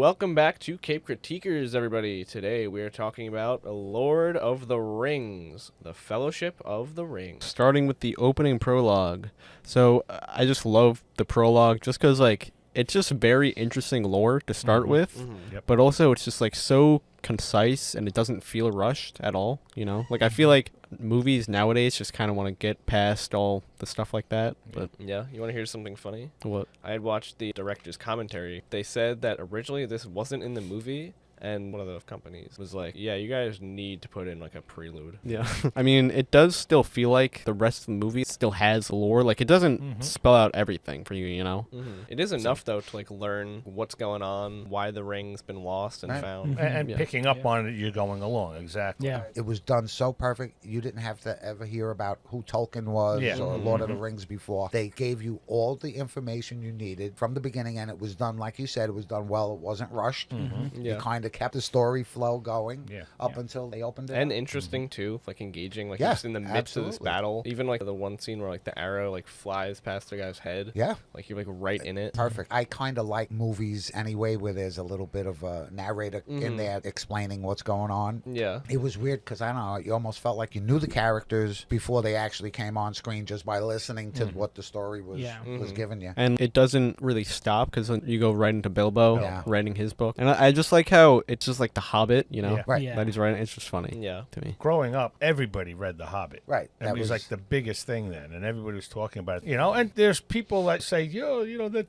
welcome back to Cape Critiquers, everybody. Today we are talking about Lord of the Rings, the Fellowship of the Ring. Starting with the opening prologue. So I just love the prologue just because, like, it's just very interesting lore to start with, Yep. but also it's just, like, so concise and it doesn't feel rushed at all, you know? Like, I feel like movies nowadays just kind of want to get past all the stuff like that, but... Yeah, you want to hear something funny? What? I had watched the director's commentary. They said that originally this wasn't in the movie, and one of the companies was like, yeah, you guys need to put in, like, a prelude. Yeah. I mean, it does still feel like the rest of the movie still has lore. Like, it doesn't spell out everything for you, you know? It is enough, though, to, like, learn what's going on, why the ring's been lost and found. And Yeah. picking up on it, you're going along. Exactly. Yeah. It was done so perfect. You didn't have to ever hear about who Tolkien was Yeah. or Lord of the Rings before. They gave you all the information you needed from the beginning, and it was done, like you said, it was done well. It wasn't rushed. Yeah. You kind of kept the story flow going Yeah. up until they opened it And up. interesting, too, like, engaging, like, Yeah, just in the midst of this absolutely. battle. Even, like, the one scene where, like, the arrow, like, flies past the guy's head. Yeah. Like, you're, like, right in it. Perfect. I kind of like movies anyway where there's a little bit of a narrator in there explaining what's going on. Yeah. It was weird because, I don't know, you almost felt like you knew the characters before they actually came on screen just by listening to what the story was giving you. And it doesn't really stop because you go right into Bilbo Yeah. writing his book. And I just like how it's just like The Hobbit, you know? Yeah. Right. Yeah. That he's writing. It's just funny Yeah. to me. Growing up, everybody read The Hobbit. Right. And That it was was- like the biggest thing then, and everybody was talking about it. You know, and there's people that say,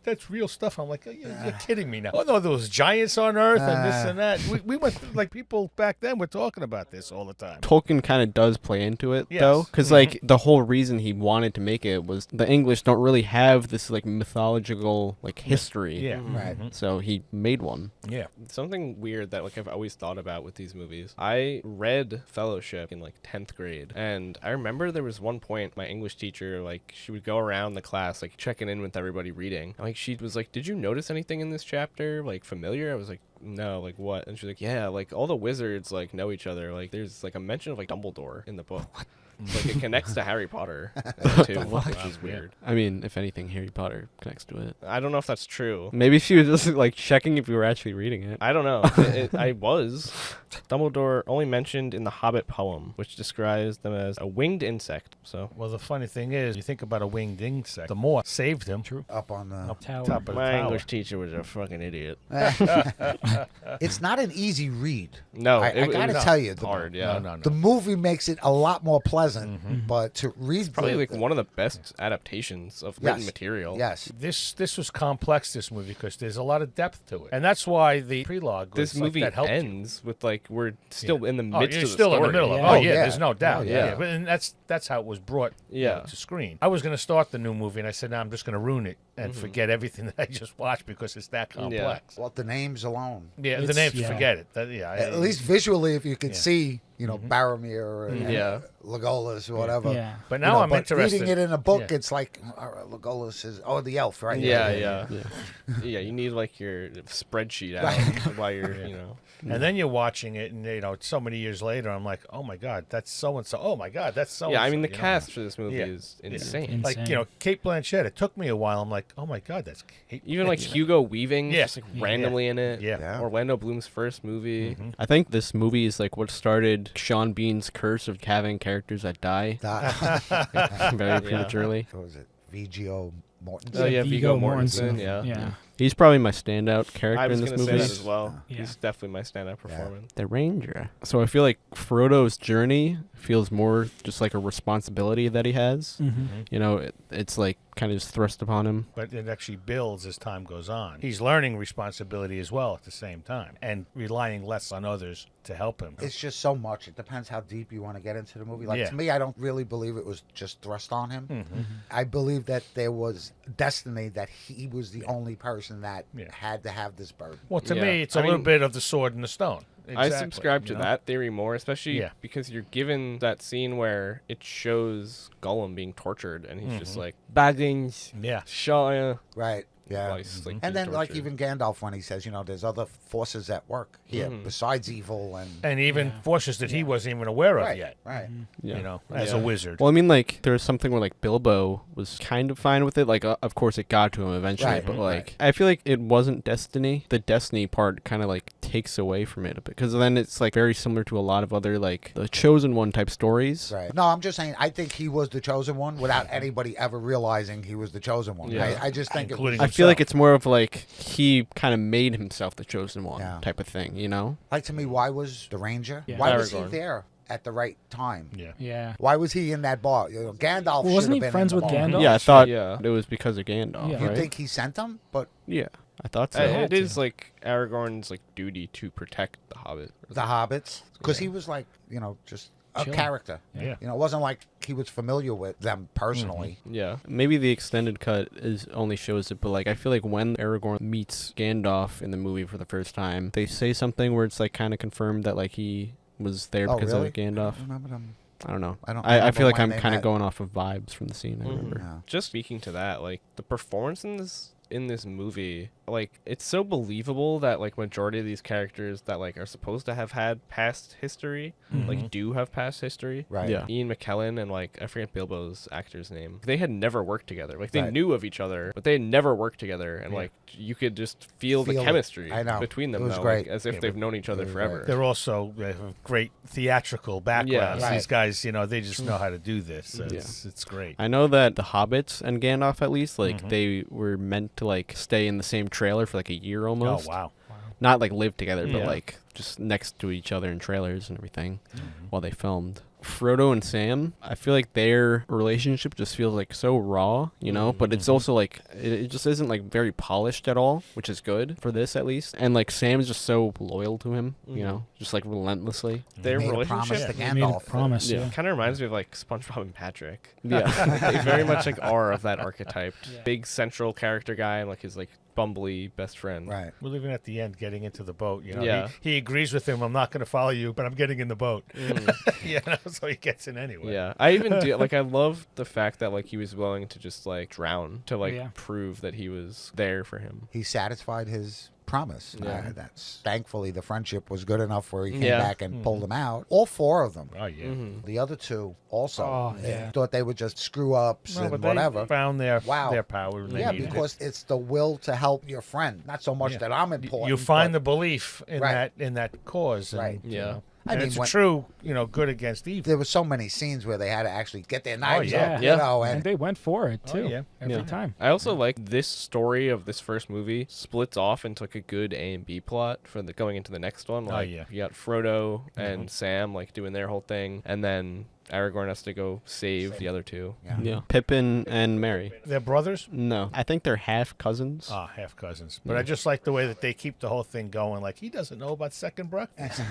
that's real stuff. I'm like, you're kidding me now. Oh, no, there was giants on Earth and this and that. We went, like, people back then were talking about this all the time. Tolkien kind of does play into it, Yes. though, because like the whole reason he wanted to make it was the English don't really have this like mythological like history. Yeah. Right. So he made one. Yeah. Something weird that, like, I've always thought about with these movies. I read Fellowship in, like, 10th grade, and I remember there was one point my English teacher, like, she would go around the class, like, checking in with everybody reading. And, like, she was like, did you notice anything in this chapter, like, familiar? I was like, no, like, what? And she's like, yeah, like, all the wizards, like, know each other. Like, there's, like, a mention of, like, Dumbledore in the book. Like, it connects to Harry Potter, too, which is weird. I mean, if anything, Harry Potter connects to it. I don't know if that's true. Maybe she was just like checking if you were actually reading it. I don't know. I was. Dumbledore only mentioned in the Hobbit poem, which describes them as a winged insect. So Well, the funny thing is, you think about a winged insect, the more saved him. True. Up on the... Up Tower. top of the my tower. English teacher was a fucking idiot. It's not an easy read. No, I gotta was tell you, hard. Yeah, No. The movie makes it a lot more pleasant, but to read... probably the- like one of the best adaptations of written material. Yes. This was complex, this movie, because there's a lot of depth to it. And that's why the prelogue was This movie that helped you. ends with, like, we're still in the Oh, midst you're of the still story. in the middle of it. Yeah. Oh, Oh, yeah, yeah. there's no doubt. Oh, yeah. yeah. But and that's how it was brought to screen. I was going to start the new movie, and I said, no, I'm just going to ruin it and forget everything that I just watched because it's that complex. Well, the names alone. Yeah, the It's- names, yeah. forget it. At least visually, if you could see, Boromir and Legolas or whatever. Yeah. But now I'm interested. Reading it in a book, Yeah. it's like Legolas is the elf, right? Yeah. Yeah, you need, like, your spreadsheet out while you're, And then you're watching it, and so many years later, I'm like, oh my god, that's so and so. Oh my god, that's so. Yeah, I mean, the cast for this movie Yeah. is insane. Like Kate Blanchett. It took me a while. I'm like, oh my god, that's Kate. Even, like, Hugo Weaving, Yeah. just, like, randomly in it. Yeah. Orlando Bloom's first movie. I think this movie is like what started Sean Bean's curse of having characters that die very prematurely. What was it? Viggo Mortensen? Oh, yeah, Viggo Viggo Mortensen, Mortensen. yeah. He's probably my standout character I was in this going to movie. say that as well. Yeah. He's definitely my standout performance. The Ranger. So I feel like Frodo's journey feels more just like a responsibility that he has. You know, it's like kind of just thrust upon him. But it actually builds as time goes on. He's learning responsibility as well at the same time, and relying less on others to help him. It's just so much. It depends how deep you want to get into the movie. Like, Yeah. to me, I don't really believe it was just thrust on him. I believe that there was destiny, that he was the only person that had to have this burden. Well, to Yeah. me, it's I a little mean, bit of the sword and the stone. I Exactly, subscribe to you know? that theory more, especially Yeah. because you're given that scene where it shows Gollum being tortured, and he's just like, Baggins, Yeah. Shaw. Right. Yeah. Vice, like, And being then, like, tortured. even Gandalf, when he says, there's other forces at work here besides evil And even forces that he wasn't even aware of right, yet. right. Yeah. As a wizard. Well, I mean, like, there was something where, like, Bilbo was kind of fine with it. Like, of course, it got to him eventually. Right, but, mhm, like, I feel like it wasn't destiny. The destiny part kind of, like, takes away from it a bit. Because then it's, like, very similar to a lot of other, like, the Chosen One type stories. Right. No, I'm just saying, I think he was the chosen one without anybody ever realizing he was the chosen one. Yeah. I just think Including I feel like himself. it's more of, like, he kind of made himself the Chosen One Yeah. type of thing, you know? like, to me, why was the ranger? Yeah. Why was he Aragorn. there at the right time? Yeah. Yeah. Why was he in that bar? Gandalf Well, wasn't should he have been friends in the with bar. Gandalf? Yeah, I thought Yeah. it was because of Gandalf, Yeah. You right? think he sent them? But Yeah, I thought so. had It to. is like Aragorn's like duty to protect the Hobbit. the hobbits, because he was like, just a Chilling. character. Yeah. It wasn't like he was familiar with them personally. Yeah. Maybe the extended cut only shows it, but like I feel like when Aragorn meets Gandalf in the movie for the first time, they say something where it's like kind of confirmed that like he was there Oh, because really? of Gandalf. I remember them. I don't know. I don't I remember feel like when I'm they kind of met. going off of vibes from the scene. I Mhm. remember. Yeah. Just speaking to that, like the performance in this movie, like it's so believable that like majority of these characters that like are supposed to have had past history, like do have past history. Right. Yeah. Ian McKellen and like I forget Bilbo's actor's name. They had never worked together. Like they Right. knew of each other, but they had never worked together. And like you could just feel the Feel it. chemistry I know. between them It was now, great. like, as if Yeah, they've known each other was forever. great. They're also they have great theatrical backgrounds. Right. These guys, they just know how to do this. So it's great. I know that the Hobbits and Gandalf, at least, like they were meant to like stay in the same trailer for like a year almost. Oh, wow. Not like live together, but Yeah. like just next to each other in trailers and everything while they filmed. Frodo and Sam, I feel like their relationship just feels like so raw, but it's also like it just isn't like very polished at all, which is good for this at least. And like Sam's just so loyal to him, just like relentlessly. Their Made a promise relationship to He made a Gandalf. promise. Yeah. Yeah. kind of reminds me of like SpongeBob and Patrick. Yeah. They very much like are of that archetype. Yeah. Big central character guy and like his like bumbly best friend. Right. We're leaving at the end, getting into the boat. Yeah. He agrees with him. I'm not going to follow you, but I'm getting in the boat. So he gets in anyway. Yeah, I even do like. I love the fact that like he was willing to just like drown to like Yeah. prove that he was there for him. He satisfied his promise. Yeah. That's thankfully the friendship was good enough where he came Yeah. back and pulled him out. All four of them. Oh, yeah. Mm-hmm. The other two also Oh, yeah. thought they were just screw ups No, and but whatever. they found their Wow. power. And they Yeah, needed it. because it's the will to help your friend, not so much Yeah. that I'm important. You find but- the belief in Right. that cause. And, Right. Yeah. I and mean, it's when- true, good against evil. there were so many scenes where they had to actually get their knives yeah. up, Yeah. And and they went for it Oh, too. yeah. Every Yeah. time. I also like this story of this first movie splits off into like a good A and B plot for the going into the next one. Like yeah. you got Frodo and Sam like doing their whole thing, and then Aragorn has to go save the other two. Yeah. Pippin and Merry. They're brothers? No, I think they're half cousins. Ah, half cousins. But I just like the way that they keep the whole thing going. Like, he doesn't know about second breakfast.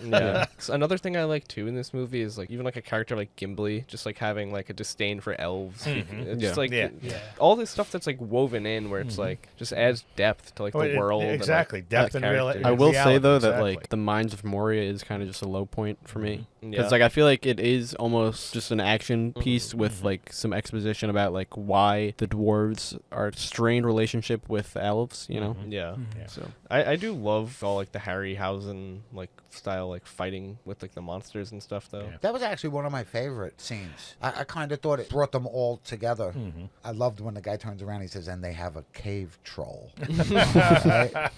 Yeah. So another thing I like too in this movie is like even like a character like Gimli, just like having like a disdain for elves. It's just Yeah. like Yeah. all this stuff that's like woven in where it's like just adds depth to like Oh, the world. exactly. And, like, Depth the and real- characters. I will say reality, though that exactly. like the Mines of Moria is kind of just a low point for me. Yeah. Because like I feel like it is almost just an action piece with like some exposition about like why the dwarves are a strained relationship with the elves, Yeah. Yeah. So I do love all like the Harryhausen like style like fighting with like the monsters and stuff though. Yeah. that was actually one of my favorite scenes. I kind of thought it brought them all together. I loved when the guy turns around and he says, and they have a cave troll. Right?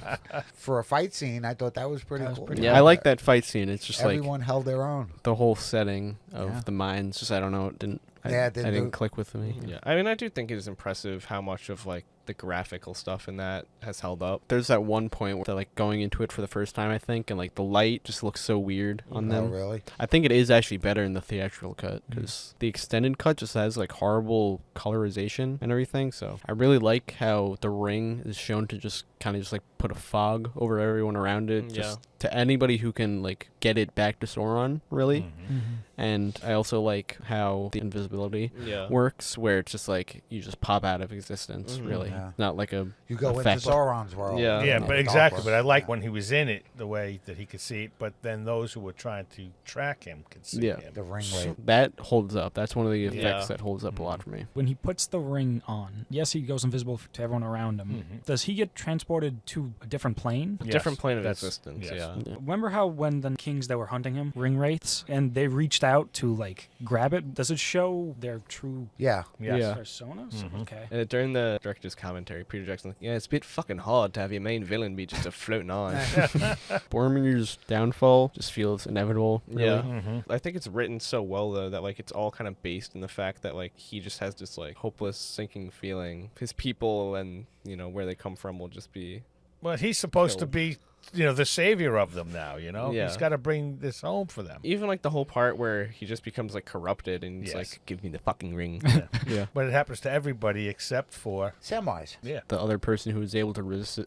For a fight scene, I thought that was pretty cool. Yeah. I like that fight scene. It's just like Everyone held their own. the whole setting of Yeah. the mines. Just I don't know. It didn't. Yeah, I it didn't didn't do- click with me. Yeah. I mean I do think it is impressive how much of like the graphical stuff in that has held up. There's that one point where they're like going into it for the first time, I think, and like the light just looks so weird on Oh, them. really? I think it is actually better in the theatrical cut because the extended cut just has like horrible colorization and everything. So I really like how the ring is shown to just kind of just like put a fog over everyone around it, just to anybody who can like get it back to Sauron, really. And I also like how the invisibility Yeah. works, where it's just like you just pop out of existence, really. Yeah. Not like a You go into effect. Sauron's world. Yeah. Yeah, the but Dark exactly. World. But I like Yeah. when he was in it, the way that he could see it. But then those who were trying to track him could see Yeah. him. The ring weight. That holds up. That's one of the effects Yeah. that holds up a lot for me. When he puts the ring on, yes, he goes invisible to everyone around him. Does he get transported to a different plane? Yes, Different plane of that's- existence. yes. Yeah. Remember how when the kings that were hunting him, ring wraiths, and they reached out to like grab it? Does it show their true Yeah. Yes. Yeah. personas? Okay. And during the director's commentary, Peter Jackson's like, yeah, it's a bit fucking hard to have your main villain be just a floating eye. Boromir's downfall just feels inevitable. Really. Yeah. Mm-hmm. I think it's written so well, though, that, like, it's all kind of based in the fact that, like, he just has this, like, hopeless, sinking feeling. His people and, you know, where they come from will just be... Well, he's supposed to Killed. be, the savior of them now, Yeah. He's got to bring this home for them. Even, like, the whole part where he just becomes, like, corrupted and he's Yes. like, give me the fucking ring. Yeah. But it happens to everybody except for, Samwise. yeah. The other person who was able to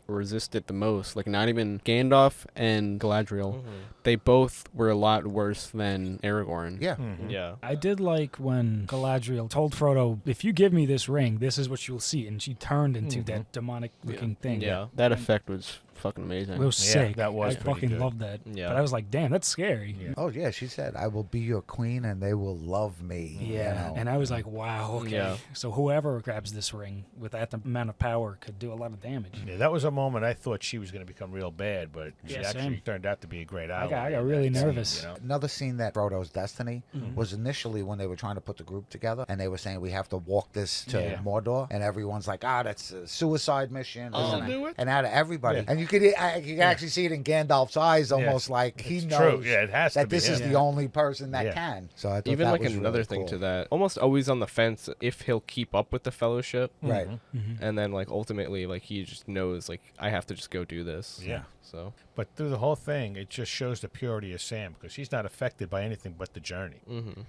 resist it the most, like not even Gandalf and Galadriel, they both were a lot worse than Aragorn. Yeah. Mhm. Yeah. I did like when Galadriel told Frodo, if you give me this ring, this is what you'll see. And she turned into that demonic looking thing. Yeah. That effect was fucking amazing. It was Yeah, sick. that was I pretty fucking good. loved that. Yeah. But I was like, damn, that's scary. Yeah. Oh yeah, she said, "I will be your queen, and they will love me." Yeah, you know? and I was like, wow, okay. Yeah. So whoever grabs this ring with that amount of power could do a lot of damage. Yeah, that was a moment I thought she was going to become real bad, but she Yeah, actually same. turned out to be a great ally. I got in really that scene, nervous. Another scene that Frodo's destiny Mm-hmm. was initially when they were trying to put the group together, and they were saying we have to walk this to Yeah. Mordor, and everyone's like, that's a suicide mission. I'll isn't do it. And out of everybody, Yeah. and you could actually see it in Gandalf's eyes, almost like he It's knows true. Yeah, it has to that be this is him. the only person that Yeah. can. So I thought Even, that like, was another really thing cool. to that, almost always on the fence if he'll keep up with the Fellowship. Right. And then, like, ultimately, like, he just knows, like, I have to just go do this. Yeah. So, But through the whole thing, it just shows the purity of Sam because he's not affected by anything but the journey.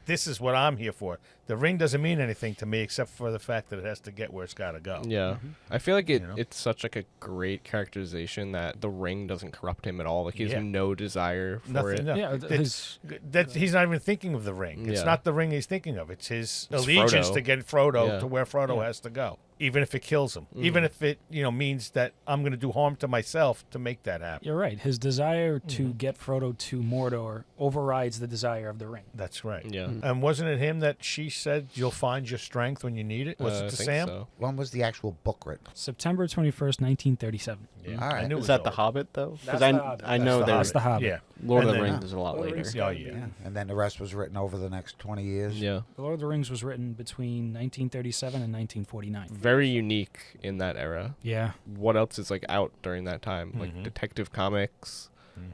This is what I'm here for. The ring doesn't mean anything to me except for the fact that it has to get where it's got to go. yeah. I feel like You know? it's such, like, a great characterization that the ring doesn't corrupt him at all. Like, he has Yeah. no desire for Nothing. it. No. Yeah, It's- that he's not even thinking of the ring. It's Yeah. not the ring he's thinking of. It's his It's allegiance Frodo. to get Frodo Yeah. to where Frodo has to go. Even if it kills him, even if it means that I'm going to do harm to myself to make that happen. You're right. His desire to get Frodo to Mordor overrides the desire of the ring. That's right. Yeah. And wasn't it him that she said you'll find your strength when you need it? Was I it to think Sam? so. When was the actual book written? September 21st, 1937. Yeah. All right. I knew it Is was that the old. Hobbit though? That's I the Hobbit. I know That's there's The Hobbit. Yeah. Lord of And the then- Rings is a lot Lord of the later. Rings. Oh, yeah. Yeah. And then the rest was written over the next 20 years. Yeah. The Lord of the Rings was written between 1937 and 1949. Very unique in that era. Yeah. What else is, like, out during that time? Mm-hmm. Like, Detective Comics.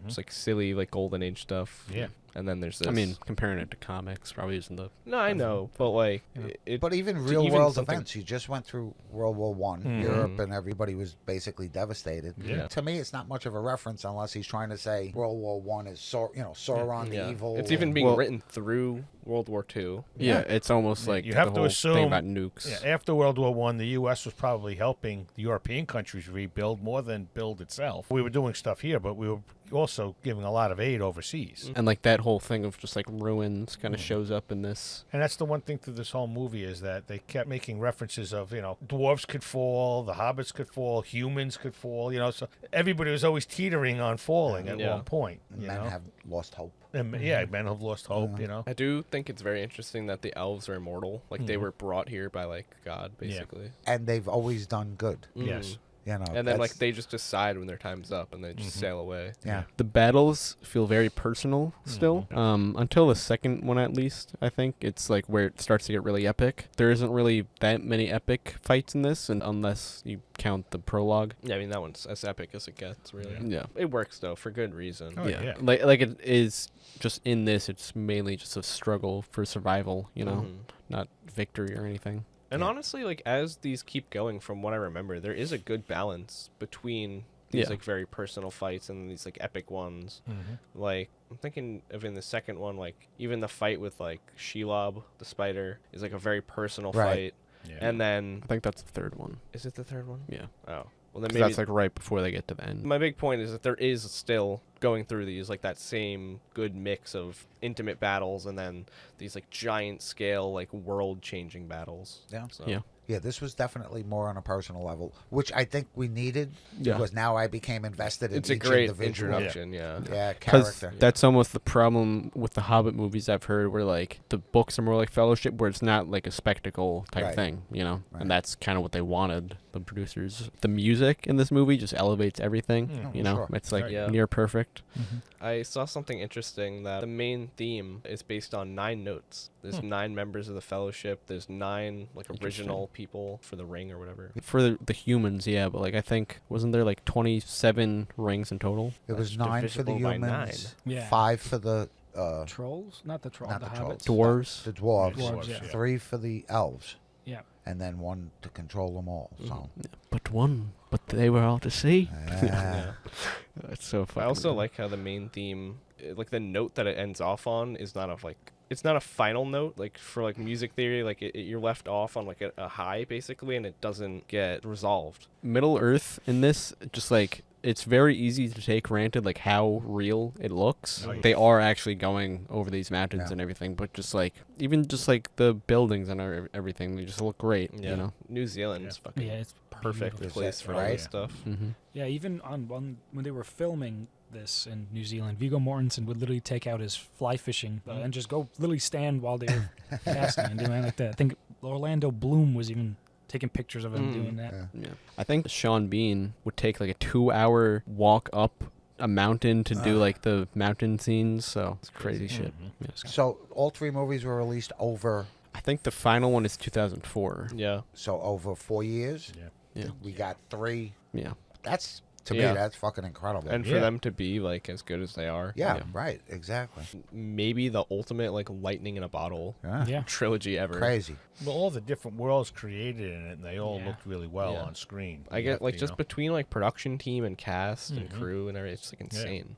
Just, like, silly, like, Golden Age stuff. Yeah. And then there's this. I mean, comparing it to comics probably isn't the. no, I know, but, like, it, But even to real even world something- events, you just went through World War One, Mhm. Europe, and everybody was basically devastated. Yeah. To me, it's not much of a reference unless he's trying to say World War One is Sauron the yeah. evil. It's even and- being Well- written through World War II. Yeah, it's almost like You the have to whole assume- thing about nukes. Yeah, after World War One, the U.S. was probably helping the European countries rebuild more than build itself. We were doing stuff here, but we were also giving a lot of aid overseas. And like that whole thing of just like ruins kind of shows up in this. And that's the one thing through this whole movie is that they kept making references of, dwarves could fall, the hobbits could fall, humans could fall, so everybody was always teetering on falling at Yeah. one point. men have lost hope. And, yeah, men have lost hope, I do think it's very interesting that the elves are immortal. Like, they were brought here by, like, God, basically. And they've always done good. Yes. And then, that's- like, they just decide when their time's up and they just sail away. yeah. The battles feel very personal still. Until the second one, at least, I think it's like where it starts to get really epic. There isn't really that many epic fights in this, and unless you count the prologue. Yeah, I mean, that one's as epic as it gets, really. Yeah. It works, though, for good reason. Oh, yeah. Like it is just in this. It's mainly just a struggle for survival. Not victory or anything. And honestly, like, as these keep going, from what I remember, there is a good balance between these, Yeah. like, very personal fights and these, like, epic ones. Like, I'm thinking of in the second one, like, even the fight with, like, Shelob, the spider, is, like, a very personal Right. fight. Yeah. And then, I think that's the third one. is it the third one? Yeah. Oh. Well, then 'Cause maybe that's like right before they get to the end. my big point is that there is still going through these, like, that same good mix of intimate battles and then these, like, giant scale, like, world changing battles. Yeah. So. Yeah. Yeah, this was definitely more on a personal level, which I think we needed Yeah. because now I became invested in It's a each great individual. introduction. Yeah. Yeah, Because character. that's almost the problem with the Hobbit movies I've heard, where like the books are more like Fellowship, where it's not like a spectacle type Right. thing, you know. Right. And that's kind of what they wanted, the producers. The music in this movie just elevates everything. Oh, You know, sure. it's like Right. Yeah. near perfect. I saw something interesting that the main theme is based on 9 notes. There's 9 members of the Fellowship. There's 9 like original people for the ring or whatever. For the humans, yeah, but like I think wasn't there like 27 rings in total? It was That's 9 for the divisible by humans, 9. Yeah. 5 for the Trolls? Not the trolls. not the the hobbits. trolls, Dwarves. the dwarves, Dwarves, yeah. 3 for the elves, Yeah. and then 1 to control them all. So But they were all to see. Yeah. That's so funny. I also like how the main theme, like the note that it ends off on, is not it's not a final note. Like for like music theory, like you're left off on like a high basically, and it doesn't get resolved. Middle Earth in this, just like it's very easy to take granted like how real it looks. Oh, yeah. They are actually going over these mountains Yeah. and everything, but just like even just like the buildings and everything, they just look great. Yeah. You know. New Zealand's fucking Yeah, it's perfect beautiful. place Is for that all right? this stuff. Mm-hmm. Yeah, even when they were filming this in New Zealand, Viggo Mortensen would literally take out his fly fishing and just go literally stand while they were casting and doing like that. I think Orlando Bloom was even taking pictures of him doing that. yeah. Yeah. I think Sean Bean would take like a 2-hour walk up a mountain to do like the mountain scenes. So it's crazy shit. Yeah. So all 3 movies were released over I think the final one is 2004. Yeah. over 4 years. Yeah. We got 3. Yeah. That's to Yeah. me that's fucking incredible. And for Yeah. them to be like as good as they are. yeah, Yeah. right, exactly. Maybe the ultimate like lightning in a bottle Yeah. Yeah. trilogy ever. Crazy. Well, all the different worlds created in it, and they all Yeah. looked really well Yeah. on screen. I You get have like to, just between like production team and cast and Mhm. crew and everything, it's like insane.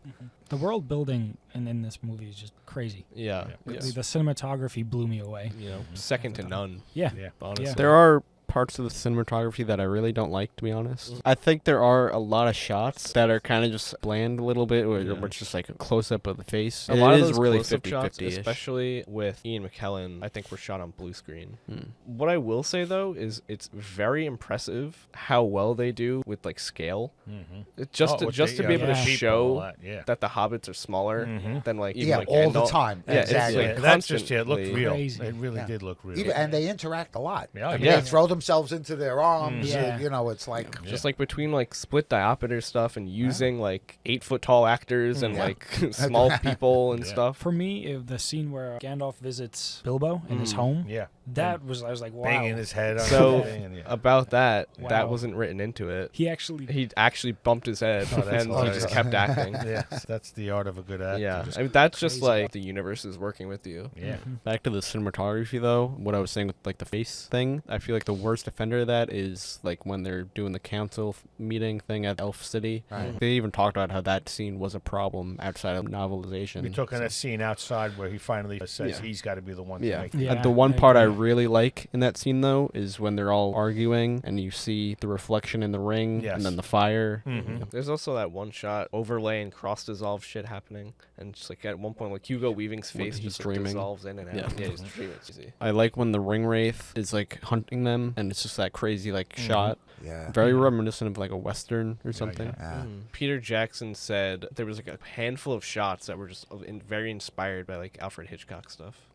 The world building in this movie is just crazy. Yeah. Yeah. It's, The cinematography blew me away. you know, second to none. Yeah. Yeah. Honestly. Yeah. There are parts of the cinematography that I really don't like, to be honest. I think there are a lot of shots that are kind of just bland a little bit, where it's just like a close up of the face. A lot it of is those really close-up shots, 50-50-ish. especially with Ian McKellen, I think were shot on blue screen. Mm. What I will say though is it's very impressive how well they do with like scale. Mm-hmm. Just to be able to show Yeah. that the hobbits are smaller Mhm. than like even Yeah, like all the Gandalf. time. Yeah, it's Exactly. like Yeah, that's just it. Looked constantly- real. Crazy. It really Yeah. did look real. Even, and they interact a lot. Yeah, I mean, yeah. they throw themselves into their arms. Yeah. You know, it's like Just like between like split diopter stuff and using like 8-foot tall actors and Yeah. like small people and Yeah. stuff. For me, the scene where Gandalf visits Bilbo in his Mm. home, Yeah. that was, I was like, wow. Banging his head on So everything. And, yeah. about that, that Wow. wasn't written into it. He actually, He actually bumped his head Oh, that's and he hilarious. just kept acting. yeah, that's the art of a good actor. Yeah, Just- I mean, that's just crazy. like the universe is working with you. yeah. Back to the cinematography, though, what I was saying with like the face thing, I feel like the worst offender of that is like when they're doing the council meeting thing at Elf City. Right. They even talked about how that scene was a problem outside of novelization. We took in a scene outside where he finally says Yeah. he's got to be the one Yeah. to make Yeah. The one part I agree. really like in that scene, though, is when they're all arguing and you see the reflection in the ring Yes. and then the fire. Mhm. There's also that one shot overlay and cross dissolve shit happening, and just like at one point, like Hugo Weaving's When face he's just like, dreaming. dissolves in and out. Yeah. Yeah, he's dreaming. It's easy. I like when the ring wraith is like hunting them and it's just that crazy like shot. yeah. Very reminiscent of like a western or something. Yeah. Peter Jackson said there was like a handful of shots that were just very inspired by like Alfred Hitchcock stuff.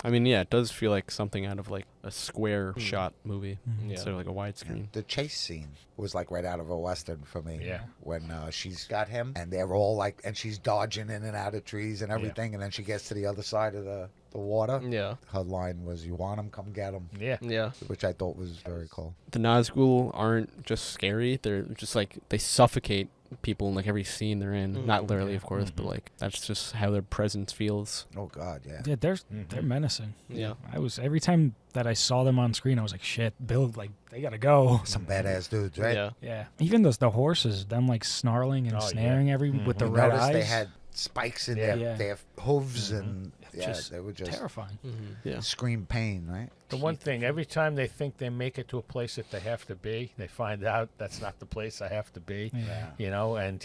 I mean, yeah, it does feel like something out of like a square shot movie Yeah. instead of like a widescreen. The chase scene was like right out of a western for me. Yeah. When she's got him and they're all like, and she's dodging in and out of trees and everything, and then she gets to the other side of the water. Yeah. Her line was, "You want him? Come get him," Yeah. Yeah. which I thought was very cool. The Nazgul aren't just scary; they're just like they suffocate people in like every scene they're in. Not literally, of course, but like that's just how their presence feels. Oh God, yeah. yeah, they're menacing. Yeah. I was, every time that I saw them on screen, I was like, shit, Bill, like, they gotta go. Some badass dudes, right? Yeah. Yeah. Even the horses, them like snarling and Oh, yeah. snaring with the You red noticed eyes. they had spikes in Yeah. their hooves, and Just they were just terrifying. Yeah. scream pain, right? The one thing, every time they think they make it to a place that they have to be, they find out that's not the place I have to be. Yeah. You know, and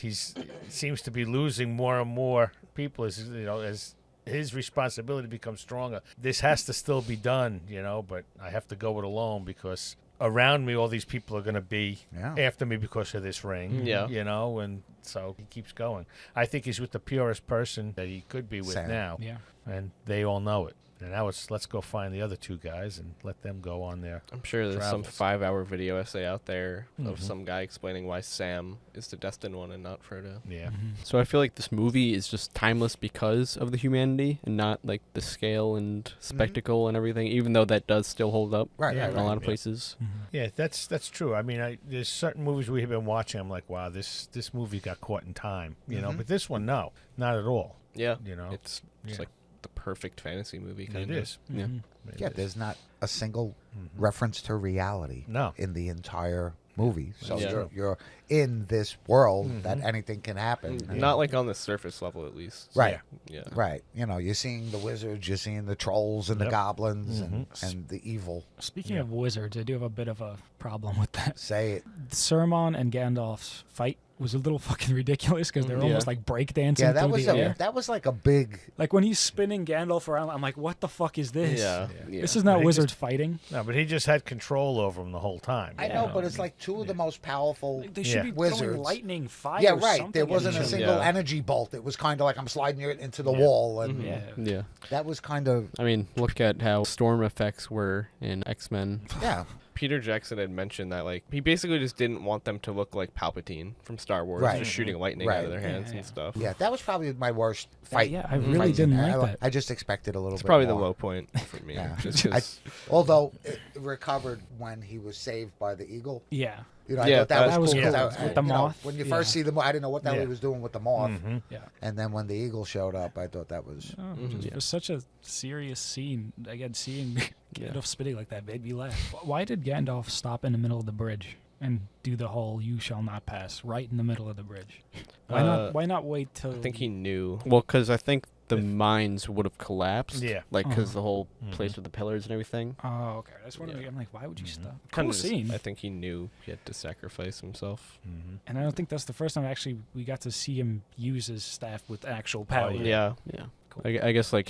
seems to be losing more and more people as his responsibility becomes stronger. This has to still be done, but I have to go it alone because around me, all these people are going to be Yeah. after me because of this ring. Yeah. You know, and so he keeps going. I think he's with the purest person that he could be with Same. now. Yeah. And they all know it. And now it's let's go find the other two guys and let them go on there. I'm sure there's some Travels. 5-hour video essay out there of Mhm. some guy explaining why Sam is the destined one and not Frodo. Yeah. So I feel like this movie is just timeless because of the humanity and not like the scale and spectacle and everything, even though that does still hold up Right, Yeah, right, in right. a lot of Yeah. places. Yeah, that's true. I mean, there's certain movies we have been watching. I'm like, wow, this movie got caught in time, you know. Mhm. But this one, no, not at all. Yeah. You know, It's Yeah. like the perfect fantasy movie kind it of. is. Yeah. Mhm. It Yeah, is. there's not a single Mhm. reference to reality No. in the entire movie. So Yeah. you're in this world that Mhm. anything can happen. Not like on the surface level, at least. Right. Yeah. Right. You know, you're seeing the wizards, you're seeing the trolls and the Yep. goblins Mhm. and the evil. Speaking Yeah. of wizards, I do have a bit of a problem with that. Say it. Saruman and Gandalf's fight was a little fucking ridiculous because they're Yeah. almost like breakdancing Yeah, that through was the air. that was like a big. Like when he's spinning Gandalf around, I'm like, what the fuck is this? Yeah. Yeah. This is not But he wizards just- fighting. No, but he just had control over him the whole time. I you know, but it's like two of the most powerful. Like, they should Yeah. be Wizards. throwing lightning, fire. Yeah, right. something There at wasn't each a other. single Yeah. energy bolt. It was kind of like I'm sliding it into the Yeah. wall, and Yeah. Yeah. that was kind of I mean, look at how storm effects were in X-Men. yeah. Peter Jackson had mentioned that like he basically just didn't want them to look like Palpatine from Star Wars, Right. just shooting lightning out Right. of their Yeah, hands yeah. and stuff. Yeah, that was probably my worst fight. yeah, I really fight didn't scene. like I, that. I just expected a little It's bit probably more. the low point for me. Yeah. Just 'cause- Although it recovered when he was saved by the eagle. Yeah. You know, I Yeah, thought that, that was was cool. cool. 'cause With the you know, moth. when you Yeah. first see the moth, I didn't know what the hell Yeah. he was doing with the moth. Mhm. Yeah. And then when the eagle showed up, I thought that was. Oh, Mhm. just Yeah. for such a serious scene, again, seeing Yeah. Gandalf spitting like that made me laugh. Why did Gandalf stop in the middle of the bridge and do the whole "you shall not pass" right in the middle of the bridge? Why not? Why not wait till? I think he knew. Well, because I think the If- mines would have collapsed. Yeah. Like, because Uh-huh. the whole Mhm. place with the pillars and everything. Oh, okay. That's one. Yeah. I'm like, why would you Mhm. stop? Kind Cool of scene. I think he knew he had to sacrifice himself. Mhm. And I don't think that's the first time actually we got to see him use his staff with actual power. yeah. Yeah. Cool. I guess like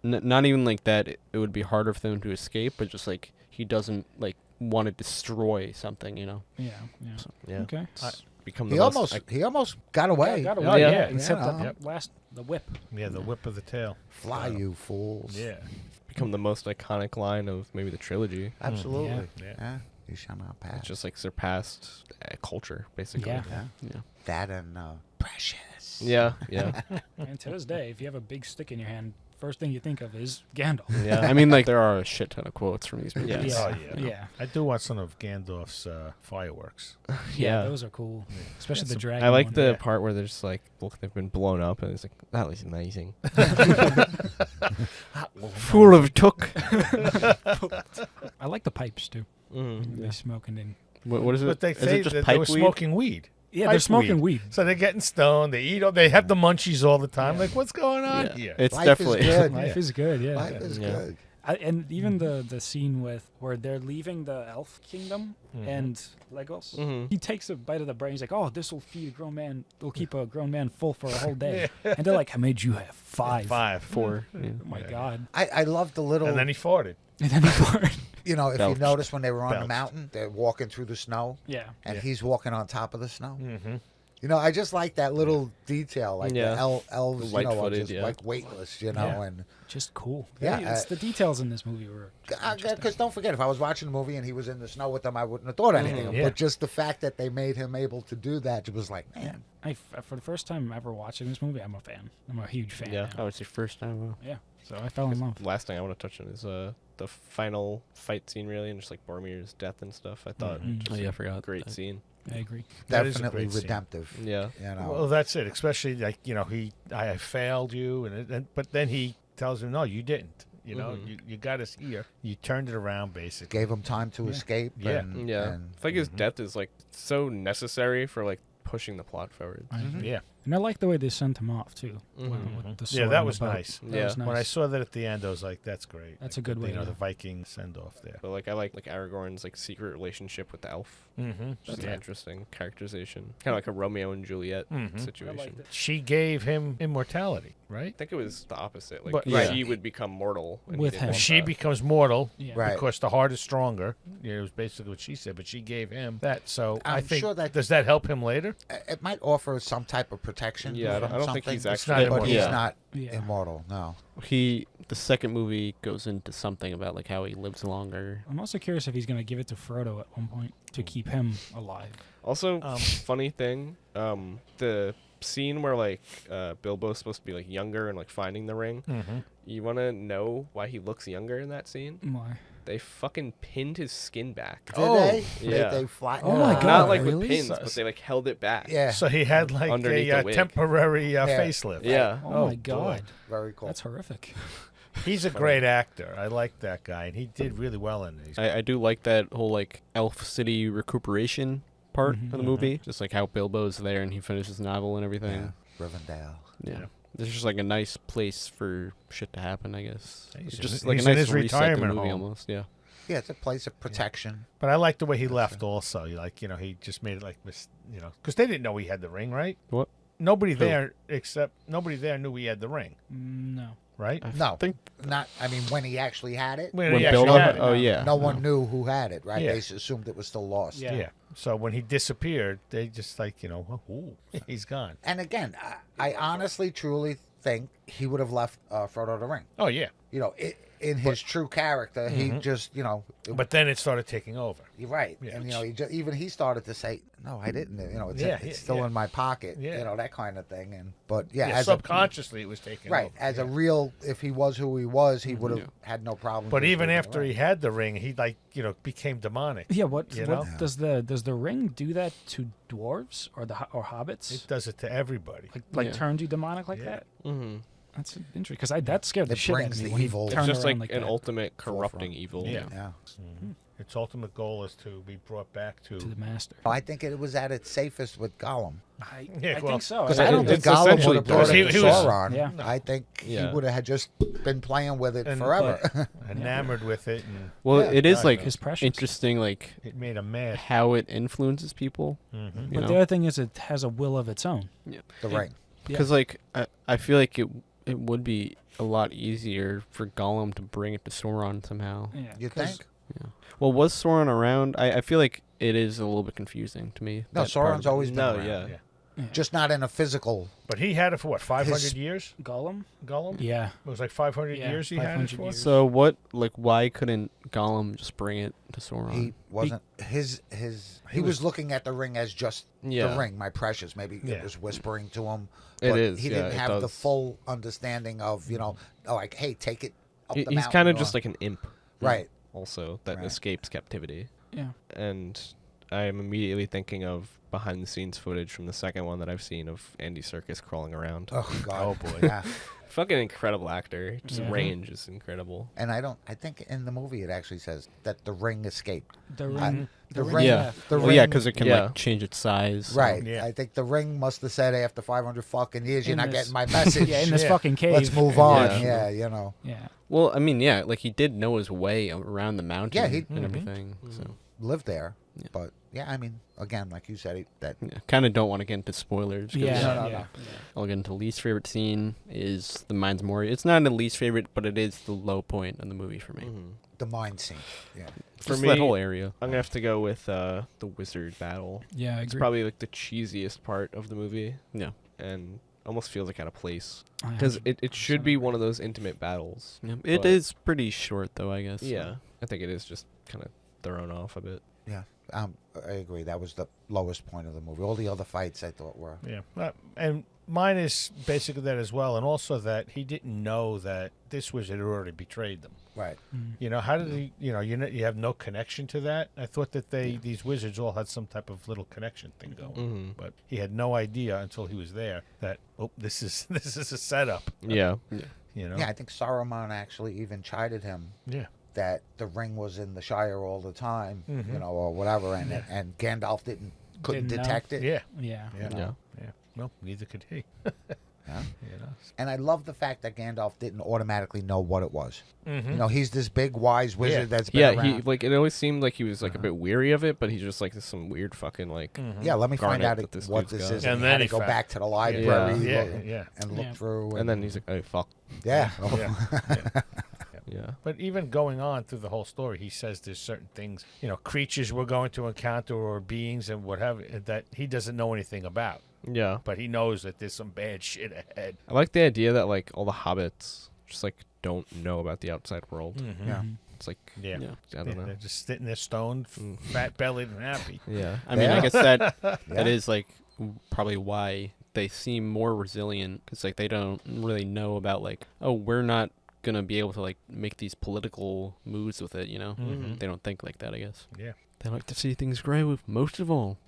not even like that. It would be harder for them to escape, but just like he doesn't like want to destroy something. You know. Yeah. Yeah. So, yeah. Okay. It's become He the most almost got away. Got Oh, away. yeah. Yeah. Except You the know. last the whip. Yeah, the whip of the tail. Fly, you fools. Yeah. become the most iconic line of maybe the trilogy. Absolutely. Yeah. Yeah. You shall not pass. It's just like surpassed culture, basically. Yeah. yeah. Yeah. That and Precious. Yeah, yeah, And to this day, if you have a big stick in your hand, first thing you think of is Gandalf. yeah. I mean, like there are a shit ton of quotes from these movies. Yes. Oh, Yeah. yeah. Yeah. I do want some of Gandalf's fireworks. Yeah. Those are cool. Especially Yeah, the so- dragon. I like one. the Yeah. part where they're just like, look, they've been blown up, and it's like, that was amazing. Full of took. I like the pipes too. Mm-hmm. They smoking in. What is it? But they Is say it just that pipe they were weed? smoking weed. Yeah, Pipe they're smoking weed. So they're getting stoned. They eat. They have the munchies all the time. Yeah. Like, what's going on Yeah. here? It's Life definitely is good. Life is good. Yeah. Life is Yeah. good. And even the scene with where they're leaving the elf kingdom Mhm. and Legos. Mm-hmm. He takes a bite of the brain. He's like, "Oh, this will feed a grown man. It'll keep a grown man full for a whole day." And they're like, "How many did you have? 5." 5. 4. Yeah. Oh my Yeah. god! I love the little. And then he farted. And then he farted. you know, if Belched. you notice when they were on the Belched. mountain, they're walking through the snow, Yeah. and Yeah. he's walking on top of the snow. Mm-hmm. You know, I just like that little detail, like Yeah. the elves, you know, are Light-footed, just yeah. like weightless, you know, Yeah. and Just cool. Yeah, It's the details in this movie were. interesting. because don't forget, if I was watching the movie and he was in the snow with them, I wouldn't have thought anything of it. Yeah. But just the fact that they made him able to do that, it was like, man, For the first time ever watching this movie, I'm a fan. I'm a huge fan. Yeah. now. Oh, it's your first time. Wow. Yeah. So I fell in love. Last thing I want to touch on is the final fight scene, really, and just like Boromir's death and stuff. I thought Mhm. just Oh yeah, I a forgot. great that. scene. I agree. That is a definitely great scene. redemptive. Yeah. You know, Well, that's it. Especially like I failed you, but then he tells him, no, you didn't. You know, Mhm. you got us here. You turned it around, basically. gave him time to Yeah. escape. Yeah. And, Yeah. and I feel like his Mhm. death is like so necessary for like pushing the plot forward. Yeah. And I like the way they sent him off too. Mhm. With the Yeah, sword that on was the boat. nice. That Yeah. was nice. When I saw that at the end, I was like, "That's great." That's Like, a good way, You know, yeah. the Viking send off there. But like I like Aragorn's like secret relationship with the elf. Mm-hmm. That's interesting characterization. Kind of like a Romeo and Juliet Mhm. situation. She gave him immortality, right? I think it was the opposite. Like But- she would become mortal and he With didn't him. want She that. becomes mortal Yeah. Right. because the heart is stronger. Yeah, it was basically what she said, but she gave him that. So I I'm think sure that- does that help him later? It might offer some type of protection. Yeah, I from don't think something, he's It's actually not but immortal. he's Yeah. not Yeah. immortal. No. The second movie goes into something about like how he lives longer. I'm also curious if he's going to give it to Frodo at one point to keep him alive. Also, funny thing, the scene where like Bilbo's supposed to be like younger and like finding the ring. Mm-hmm. You want to know why he looks younger in that scene? Why? They fucking pinned his skin back. Did Oh, they? yeah. They flattened Oh it my out? God, Not like really? with pins, but they like held it back. Yeah. So he had like Underneath a the wig. temporary facelift. Yeah. Oh, my boy. God. Very cool. That's horrific. He's a great actor. I like that guy, and he did really well in it. I do like that whole like elf city recuperation part of the Mhm. movie. Just like how Bilbo's there and he finishes the novel and everything. Yeah. Rivendell. Yeah. There's just like a nice place for shit to happen, I guess. He's It's in- just like he's a in nice his reset to the retirement movie home. almost. Yeah. Yeah, it's a place of protection. But I like the way he left also. Like, he just made it like, because they didn't know he had the ring, right? What? Nobody Who? there nobody there knew he had the ring, No. right? I No. think I mean, when he actually had it, When when he actually Bilbo. had it. Oh yeah. no one knew who had it, right? Yeah. They assumed it was still lost. Yeah. Yeah. So when he disappeared, they just like, ooh, he's gone. And again, I honestly, truly think he would have left Frodo the ring. Oh, yeah. In his true character, he just, But then it started taking over. you're right. Yeah. And, even he started to say, no, I didn't. It's, Yeah, it's yeah, still yeah. in my pocket, Yeah. that kind of thing. But yeah, Yeah, as subconsciously it was taking right, over. as yeah. a real, if he was who he was, he would have had no problem. But just even leaving after the he ring. had the ring, he became demonic. Yeah, what You know? does the ring do that to dwarves or or hobbits? It does it to everybody. Like Yeah. turned you demonic like Yeah. that? Mm-hmm. That's interesting because that scared the It shit out brings of me the when evil. he It's It's turned just around like like an that ultimate Forefront. corrupting evil. Yeah. Yeah. Its ultimate goal is to be brought back to. to the master. I think it was at its safest with Gollum. I Yeah, well, think so. Because I I don't think it's Gollum essentially would have brought dark. it to He was- Sauron. Yeah. I think Yeah. he would have had just been playing with it And- forever. enamored with it, and Well, Yeah, it is God like knows. His precious. interesting, like it made him mad. how it influences people. Mm-hmm. You But know? the other thing is it has a will of its own. The ring. Because like I feel like it would be a lot easier for Gollum to bring it to Sauron somehow. Yeah. You 'cause- think? Well, was Sauron around? I feel like it is a little bit confusing to me. No, that part of Sauron's it. always been No, around. yeah. Yeah. Just not in a physical. But he had it for what, 500 His- years? Gollum? Gollum? Yeah. It was like 500 Yeah, years he had it 500 for? years. So what? Like, why couldn't Gollum just bring it to Sauron? He wasn't his. He was looking at the ring as just Yeah. the ring, my precious. Maybe Yeah. it was whispering to him. It but is, He yeah, didn't it have the does. full understanding of like, hey, take it up the He's mountain. kind of or- just like an imp. right. Also, that Right. escapes captivity. Yeah. And I am immediately thinking of behind the scenes footage from the second one that I've seen of Andy Serkis crawling around. Oh God. Oh, boy. Yeah. Fucking incredible actor. Just Yeah. range is incredible. And I think in the movie it actually says that the ring escaped. The I- ring. the ring ring. yeah, The well, ring. yeah, because it can Yeah. like change its size. so- Right. Yeah. I think the ring must have said after 500 fucking years, you're In not this- getting my message. Yeah, in this Yeah. fucking cave. Let's move on. Yeah. Yeah. Yeah. Well, I mean, yeah, like he did know his way around the mountain Yeah, he- and Mhm. everything. So Live there. Yeah. But yeah, I mean, again, like you said, that yeah, kind of don't want to get into spoilers. 'cause Yeah. No, yeah. I'll get into least favorite scene is the Mines of Moria. It's not a least favorite, but it is the low point in the movie for me. Mhm. the mine scene. Yeah. For Just me, that whole area. I'm gonna have to go with the wizard battle. Yeah, I It's agree. probably like the cheesiest part of the movie, Yeah. and almost feels like out of place I because have- it should be one of those intimate battles. Yeah. It But- is pretty short though, I guess. Yeah, I think it is just kind of thrown off a bit. Yeah. I agree. That was the lowest point of the movie. All the other fights I thought were. Yeah. And mine is basically that as well. And also that he didn't know that this wizard had already betrayed them. Right. You know, how did he, you have no connection to that? I thought that these wizards all had some type of little connection thing going. Mm-hmm. But he had no idea until he was there that, this is a setup, Yeah. you know? Yeah, I think Saruman actually even chided him Yeah. that the ring was in the Shire all the time, Mhm. or whatever, and Gandalf didn't couldn't Didn't know. detect it. Yeah. Yeah. Yeah. Yeah. Well, neither could he. Yeah. You know. And I love the fact that Gandalf didn't automatically know what it was. Mm-hmm. You know, he's this big wise wizard that's been Yeah, around. he like it always seemed like he was like a bit weary of it, but he's just like this some weird fucking like Yeah, let me find garnet out that this what dude's this got. is. And And then then he go found- back to the library Yeah. look- Yeah. and look Yeah. through. and then he's like, oh fuck. yeah. Yeah. Yeah. But even going on through the whole story, he says there's certain things, you know, creatures we're going to encounter or beings and whatever that he doesn't know anything about. Yeah. But he knows that there's some bad shit ahead. I like the idea that like all the hobbits just like don't know about the outside world. Mm-hmm. Yeah. It's like Yeah. Yeah. I don't know. They're just sitting there stoned, fat bellied, and happy. Yeah. I mean, Yeah. I guess that Yeah. that is like probably why they seem more resilient, because like they don't really know about like, oh, we're not gonna be able to like make these political moves with it, you know. Mhm. They don't think like that, I guess. Yeah. They like to see things grow most of all.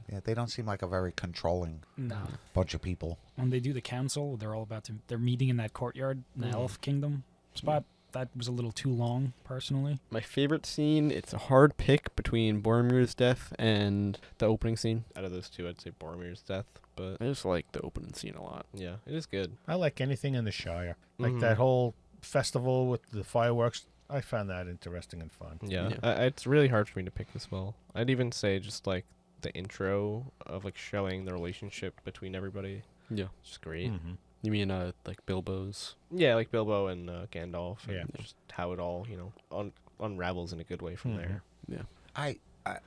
Yeah, they don't seem like a very controlling No. bunch of people. When they do the council, they're all about to. They're meeting in that courtyard, in the Elf Kingdom spot. That was a little too long, personally. My favorite scene, it's a hard pick between Boromir's death and the opening scene. Out of those two, I'd say Boromir's death, but I just like the opening scene a lot. yeah, it is good. I like anything in the Shire. Like Mhm. that whole festival with the fireworks. I found that interesting and fun. Yeah, Yeah. it's really hard for me to pick as well. I'd even say just like the intro of like showing the relationship between everybody. Yeah. It's just great. Mm-hmm. You mean like Bilbo's? Yeah, like Bilbo and Gandalf. And Yeah. just how it all unravels in a good way from there. Yeah. I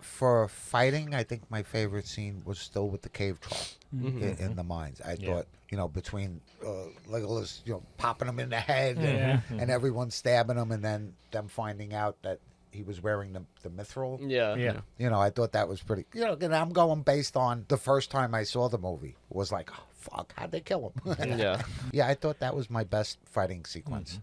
for fighting, I think my favorite scene was still with the cave troll Mhm. in the mines. I Yeah. thought, you know, between Legolas, you know, popping him in the head Yeah. and everyone stabbing him, and then them finding out that he was wearing the mithril. Yeah. Yeah. You know, I thought that was pretty. You know, and I'm going based on the first time I saw the movie was like, oh, fuck, how'd they kill him? Yeah. Yeah, I thought that was my best fighting sequence.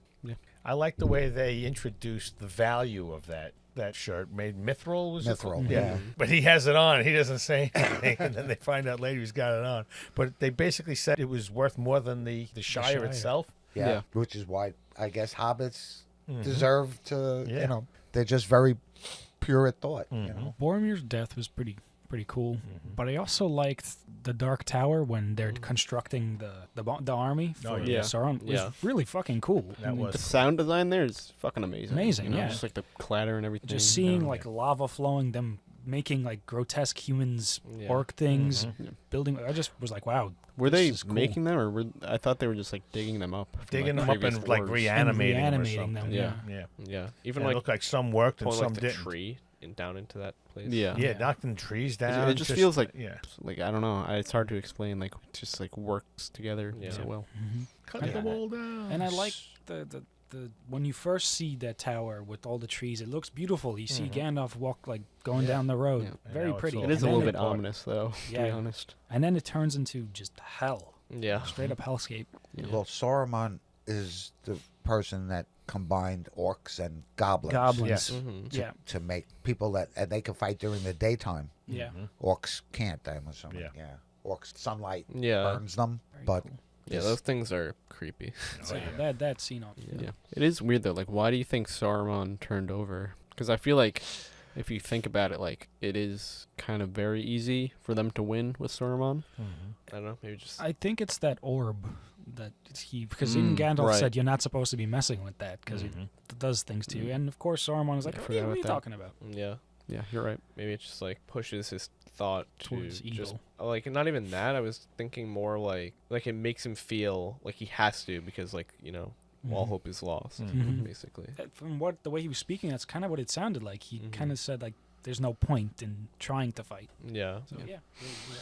I like the way they introduced the value of that shirt. Made mithril, was it called? Mithril, yeah. But he has it on. He doesn't say anything, and then they find out later he's got it on. But they basically said it was worth more than the Shire Shire. itself. Yeah, Yeah. which is why I guess hobbits deserve to. Yeah. You know, they're just very pure at thought. You know, Boromir's death was pretty cool, but I also liked the Dark Tower when they're constructing the army for Oh, yeah. Sauron. It was Yeah. really fucking cool. That I mean, was- The sound design there is fucking amazing. Amazing, you know? yeah. Just like the clatter and everything. just seeing like lava flowing, them making like grotesque humans, Yeah. orc things, Yeah. building. I just was like, wow. Were this they is cool. making them, or I thought they were just like digging them up? from, Digging like, them up previous and like wars. reanimating, And them or reanimating something. them, Yeah. Yeah. Yeah. Even And it like looked like some worked and pulling some like the didn't. tree and down into that place. Yeah. Yeah, Yeah. knocking trees down. It just feels like yeah, like I don't know. It's hard to explain. Like just like works together Yeah. so well. cut And the I- wall down. And I like the when you first see that tower with all the trees, it looks beautiful. You see Gandalf walk like going Yeah. down the road, Yeah. very now it's pretty. all- It is And a little then bit ominous though, to be Yeah. honest. And then it turns into just hell, Yeah. straight up hellscape. Yeah. well, Saruman is the person that combined orcs and goblins. Goblins. Yes. Mhm. Yeah, To make people that and they can fight during the daytime. yeah. Orcs can't. I'm assuming. Yeah. Yeah. Orcs sunlight Yeah. burns them, Very but cool. Yeah, this- those things are creepy. So yeah. that scene on. Yeah. It is weird though. Like, why do you think Saruman turned over? Because I feel like if you think about it, like it is kind of very easy for them to win with Saruman. I don't know. Maybe just. I think it's that orb that because even Gandalf right. said you're not supposed to be messing with that because Mm-hmm. it does things to you. And of course, Saruman is like, I what forgot are you about that. talking about? Yeah. Yeah, you're right. Maybe it just like pushes his thought to Towards just evil. like not even that. I was thinking more like it makes him feel like he has to because like all hope is lost Mhm. basically. From the way he was speaking, that's kind of what it sounded like. He Mhm. kind of said like, "There's no point in trying to fight." Yeah. So yeah. you're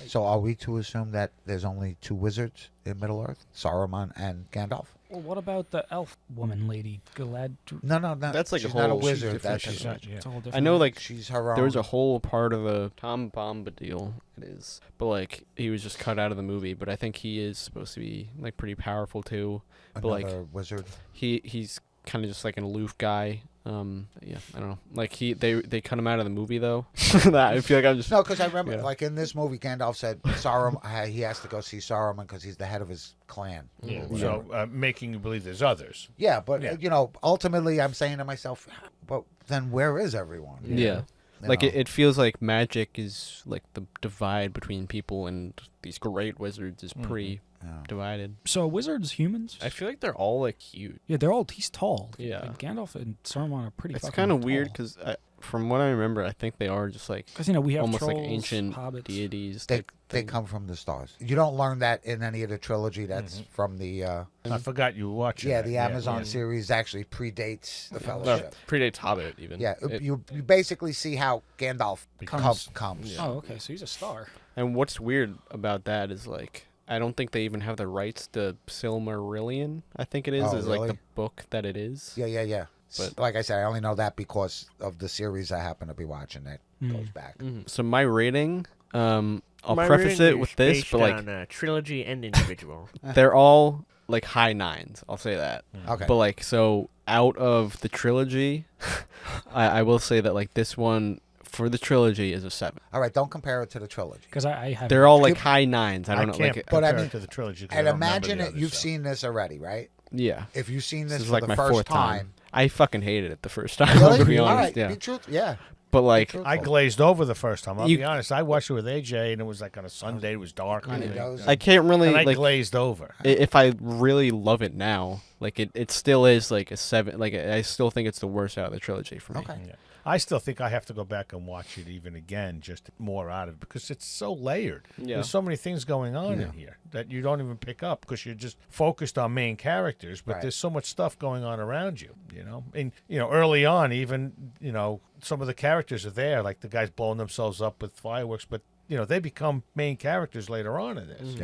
right. So are we to assume that there's only two wizards in Middle Earth, Saruman and Gandalf? Well, what about the elf woman lady, Galadriel? No. That's like a she's not a whole- wizard. she's That's different. Yeah. It's a whole different. I know, like she's her own. there was a whole part of the Tom Bombadil. It is, but like he was just cut out of the movie. But I think he is supposed to be like pretty powerful too. But like another wizard. he's kind of just like an aloof guy. Yeah, I don't know. Like they cut him out of the movie though. I feel like I'm just No, because I remember, Yeah. like in this movie, Gandalf said Saruman. He has to go see Saruman because he's the head of his clan. Yeah. or whatever. So making you believe there's others. Yeah, but Yeah. ultimately, I'm saying to myself, but then where is everyone? yeah. Like know. it feels like magic is like the divide between people and these great wizards is pretty divided. So are wizards humans? I feel like they're all like huge. Yeah, he's tall. Yeah. Like, Gandalf and Saruman are pretty It's fucking kind of weird tall. because from what I remember, I think they are just like 'Cause, you know, we have almost like trolls, ancient hobbits. deities. They type they thing. come from the stars. You don't learn that in any of the trilogy. That's from the I forgot you were watching. yeah that. the Amazon yeah. series actually predates the No, Fellowship. predates Hobbit even. Yeah, It- you basically see how Gandalf Comes. comes. Oh, okay. So he's a star. And what's weird about that is like I don't think they even have the rights to Silmarillion. I think it is Oh, is like really? the book that it is. Yeah. But- Like I said, I only know that because of the series I happen to be watching that goes back. So my rating, I'll My preface rating it with is this, based but like on, trilogy and individual. they're all like high nines. I'll say that. Okay. But like so out of the trilogy, I will say that like this one for the trilogy is a 7. All right, don't compare it to the trilogy. Because I have. They're all like high nines. I I don't know. can't Like But I compare mean- it to the trilogy. 'cause I And don't remember imagine the it. other You've stuff. seen this already, right? yeah. If you've seen this, This is for like the my first fourth time. I fucking hated it the first time. Really? To be All honest, right, yeah. be truth. Yeah. But like truthful. I glazed over the first time. I'll You- be honest. I watched it with AJ, and it was like on a Sunday. It was dark. Kind of and goes. I can't really I like glazed over. if I really love it now, like it still is like a 7. Like I still think it's the worst out of the trilogy for me. Okay. Yeah. I still think I have to go back and watch it even again, just more out of it, because it's so layered. Yeah. There's so many things going on in here that you don't even pick up because you're just focused on main characters. But Right. there's so much stuff going on around you, And early on, even some of the characters are there, like the guys blowing themselves up with fireworks, but they become main characters later on in this.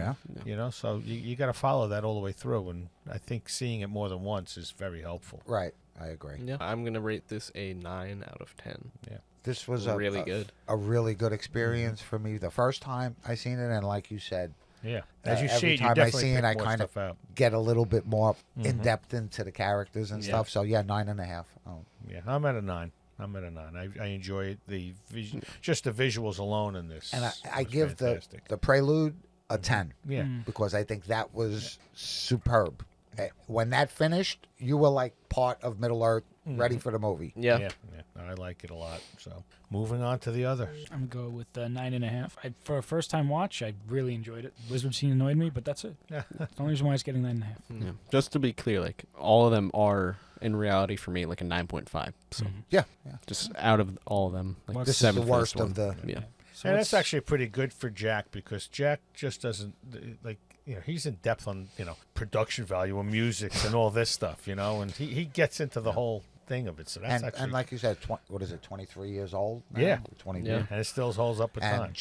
Yeah. So you got to follow that all the way through, and I think seeing it more than once is very helpful. Right. I agree. Yeah. I'm gonna rate this a 9 out of 10. This was Really good. a really good experience for me. The first time I seen it, and like you said, Yeah. As you every see it, you time I definitely see it, pick I more kind of stuff out. get a little bit more in depth into the characters and Yeah. stuff. So yeah, 9.5. Oh, Yeah, I'm at a 9. I enjoy it. Just the visuals alone in this. and I was give fantastic. the prelude a 10 Yeah. because I think that was superb. When that finished, you were like part of Middle Earth, ready for the movie. Yeah. Yeah. I like it a lot. So moving on to the other. I'm going to go with 9.5. For a first time watch, I really enjoyed it. Wizard scene annoyed me, but that's it. Yeah. That's the only reason why it's getting 9.5. Yeah. Just to be clear, like all of them are in reality for me like a 9.5. So Yeah. just out of all of them, like Well, This is seven the for worst this of one. the. Yeah. So And what's- that's actually pretty good for Jack, because Jack just doesn't he's in depth on production value and music and all this stuff, and he gets into the whole thing of it. So that's actually And like you said, what is it? 23 years old. now? Yeah. 23. Yeah. and it still holds up with time. And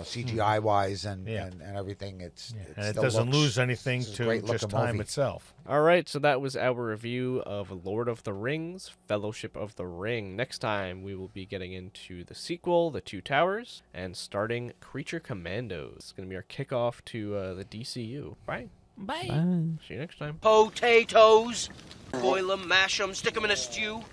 CGI wise and, Yeah. and everything, it's And it still doesn't looks- lose anything it's a to great just looking time movie. itself. All right, so that was our review of Lord of the Rings, Fellowship of the Ring. Next time, we will be getting into the sequel, The Two Towers, and starting Creature Commandos. It's going to be our kickoff to the DCU. Bye. Bye. Bye. See you next time. Potatoes. Boil 'em, mash 'em, stick 'em in a stew.